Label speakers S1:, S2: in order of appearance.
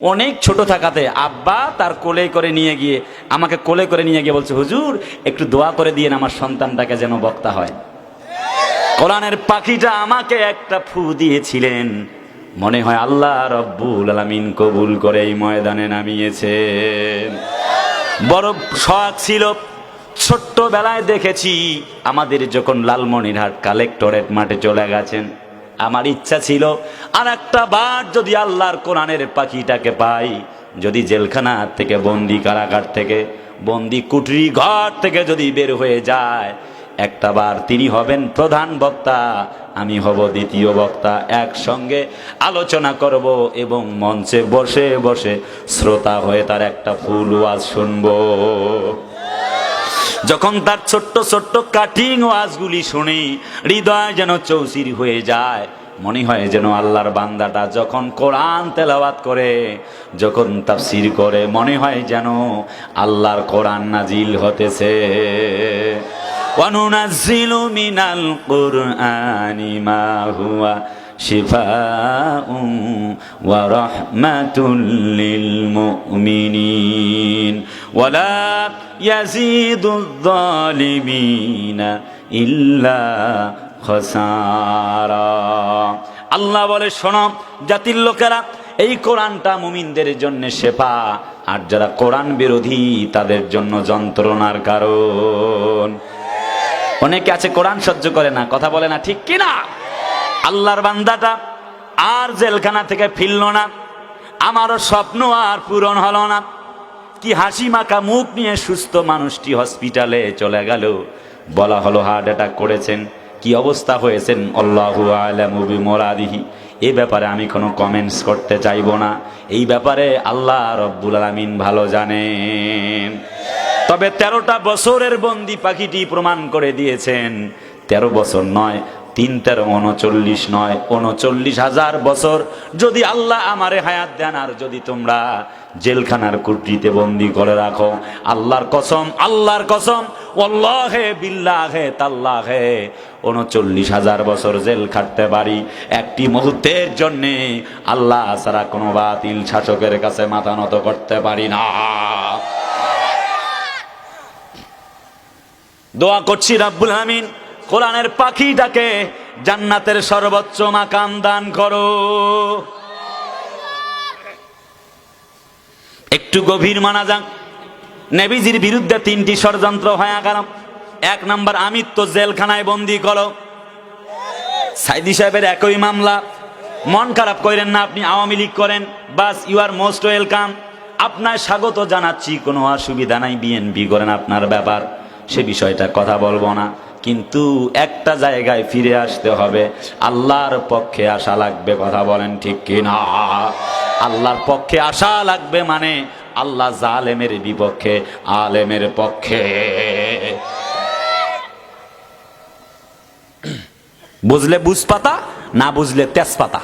S1: অনেক ছোট থাকাতে আব্বা তার কোলে করে নিয়ে গিয়ে আমাকে কোলে করে নিয়ে গিয়ে বলছে, হুজুর একটু দোয়া করে দিয়েন আমার সন্তানটাকে যেন বক্তা হয়। কোরআনের পাখিটা আমাকে একটা ফু দিয়েছিলেন, মনে হয় আল্লাহ রব্বুল আলামিন কবুল করে এই ময়দানে নামিয়েছেন। বড় শখ ছিল, ছোট্টবেলায় দেখেছি আমাদের যখন লালমনিরহাট কালেক্টরেট মাঠে চলে গেছেন, আমার ইচ্ছা ছিল আর একটা বার যদি আল্লাহর কোরআনের পাখিটাকে পাই, যদি জেলখানা থেকে বন্দি কারাগার থেকে বন্দি কুঠরি ঘর থেকে যদি বের হয়ে যায়, একটা বার তিনি হবেন প্রধান বক্তা, আমি হব দ্বিতীয় বক্তা, একসঙ্গে আলোচনা করব এবং মঞ্চে বসে বসে শ্রোতা হয়ে তার একটা ফুল ওয়াজ শুনবো। যখন তার ছোট্ট ছোট্ট কাটিং ওয়াজগুলি শুনি, হৃদয় যেন চৌচির হয়ে যায়। মনে হয় যেন আল্লাহর বান্দাটা যখন কোরআন তেলাওয়াত করে, যখন তাফসীর করে, মনে হয় যেন আল্লাহর কোরআন নাজিল হতেছে। ওয়ানুনাজ্জিলু মিনাল কুরআনি মা হুয়া শিফাউন ওয়া রাহমাতুল লিল মুমিনিন ওয়ালা ইয়াজিদুয যালিমিনা ইল্লা খাসারা। আল্লাহ বলে, শোনো জাতির লোকেরা, এই কোরআনটা মুমিনদের জন্য শেফা, আর যারা কোরআন বিরোধী তাদের জন্য যন্ত্রণার কারণ। অনেকে আছে কোরআন সহ্য করে না, কথা বলে না, ঠিক কিনা? আল্লাহর বান্দাটা আর জেলখানা থেকে ফিরল না, আমারও স্বপ্ন আর পূরণ হলো না। কি হাসি মাখা মুখ নিয়ে সুস্থ মানুষটি হসপিটালে চলে গেল, বলা হলো হার্ট অ্যাটাক করেছেন, কি অবস্থা হয়েছেন আল্লাহু আ'লামু বিমুরাদিহি। এই ব্যাপারে আমি কোনো কমেন্টস করতে চাইব না, এই ব্যাপারে আল্লাহ রব্বুল আলামিন ভালো জানেন। তবে 13টা বছরের বন্দি পাখিটি প্রমাণ করে দিয়েছেন, 13 বছর নয়, 3 13 39 নয়, 39,000 বছর যদি আল্লাহ আমারে হায়াত দেন, আর যদি তোমরা জেলখানার কুঠরিতে বন্দি করে রাখো, আল্লাহর কসম, আল্লাহর কসম, ওয়াল্লাহে বিল্লাহে তাল্লাহে 39,000 বছর জেল খাটতে পারি। একটি মুহূর্তের জন্যে আল্লাহ ছাড়া কোনো বাতিল শাসকের কাছে মাথা নত করতে পারি না। দোয়া করছি রব্বুল আমিন কোরআনের পাখিটাকে জান্নাতের সর্বোচ্চ মাকাম দান করো। একটু গভীর মানা যাক। নবীজির বিরুদ্ধে 3টি ষড়যন্ত্র হয়ে গেল। 1 নাম্বার, আমৃত্যু জেলখানায় বন্দি করো। সাইদি সাহেবের একই মামলা। মন খারাপ করেন না, আপনি আওয়ামী লীগ করেন, বাস ইউ আর মোস্ট ওয়েলকাম, আপনার স্বাগত জানাচ্ছি, কোনো অসুবিধা নাই। বিএনপি করেন, আপনার ব্যাপার, সে বিষয়টা কথা বলবো না। কিন্তু একটা জায়গায় ফিরে আসতে হবে, আল্লাহর পক্ষে আসা লাগবে, কথা বলেন ঠিক কিনা? আল্লাহর পক্ষে আসা লাগবে, মানে আল্লাহ জালেমের বিপক্ষে, আলেমের পক্ষে। বুঝলে বুঝপাতা, না বুঝলে তেজপাতা।